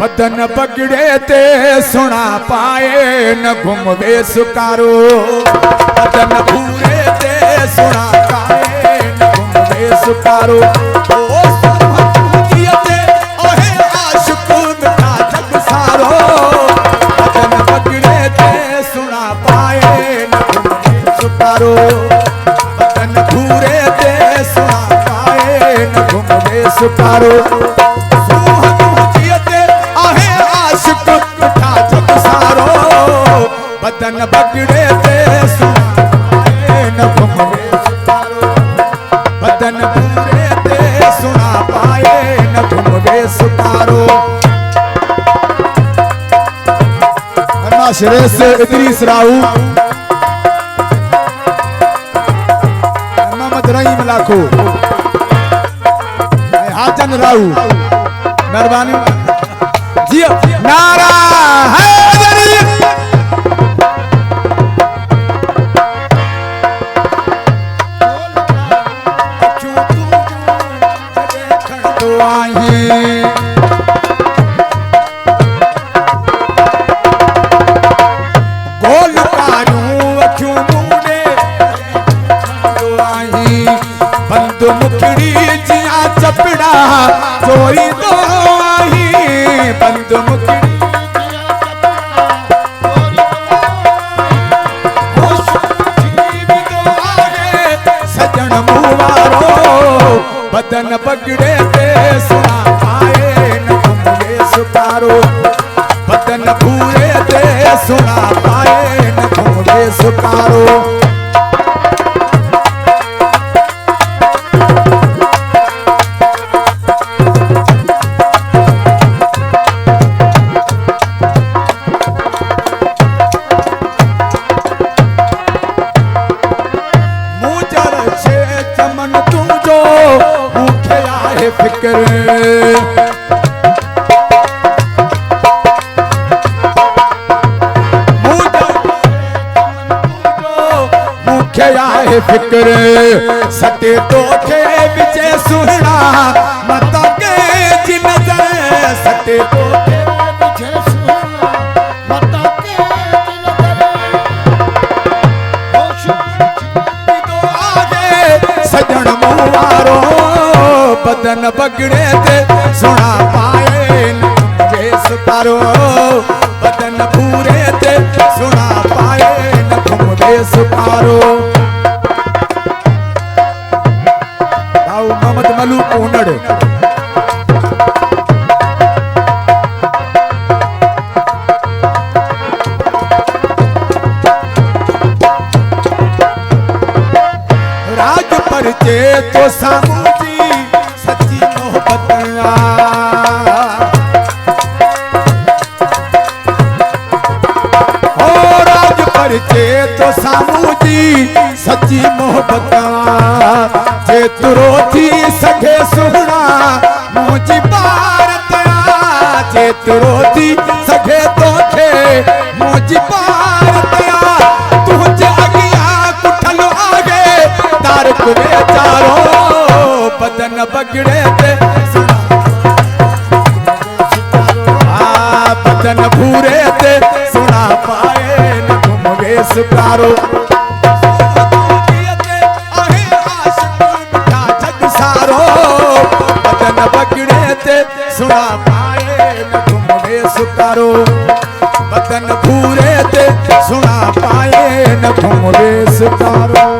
बदन बगड़े ते सुना पाए न घुमवे सुकारो बदन भूरे ते सुना पाए न घुमवे सुकारो ओ सुमतियते ओहे आशिक मिठा जग सारो बदन बगड़े ते सुना पाए न घुमवे सुकारो बदन भूरे ते सुना पाए न घुमवे सुकारो बदन बगड़े ते सुना पाए न घुमवे सुकारो बदन भूरे ते सुना पाए न घुमवे सुकारो शेरेस इदरीस राऊ मोहम्मद रहीम लाखो हाजन राऊ मेहरबानी जी नारा है बंद मुखड़ी जिया चपड़ा चोरी दो आई बंद मुखड़ी सजन मुवारो बदन बगड़े ते सुना पाए न घुमवे सुकारो बदन भूरे ते सुना पाए न घुमवे सुकारो फिक्र मुख्य है फिक्र सटे तो के विचे सुना मत के जिन सटे तो के विचे सुना मत के जिन आगे सजन मुवारो बदन बगड़े ते सुना पाए न घुमवे सुकारो बदन भूरे ते सुना पाए न घुमवे सुकारो राव मोहम्मद मलू कोनड़ राज परचे तो सामू तो सामू जी सच्ची मोहब्बत जे तुरो थी सके सुना मुझी भारत जे तुरो थी सके तो थे मुझी भारत तुझे अगिया कुठल आगे तारक बेचारो बदन बगड़े ते बदन भूरे ते सुना पाए सुकारो जग सारो बदन बगड़े ते सुना पाए न घुमवे सुकारो बदन भूरे ते सुना पाए न घुमवे सुकारो।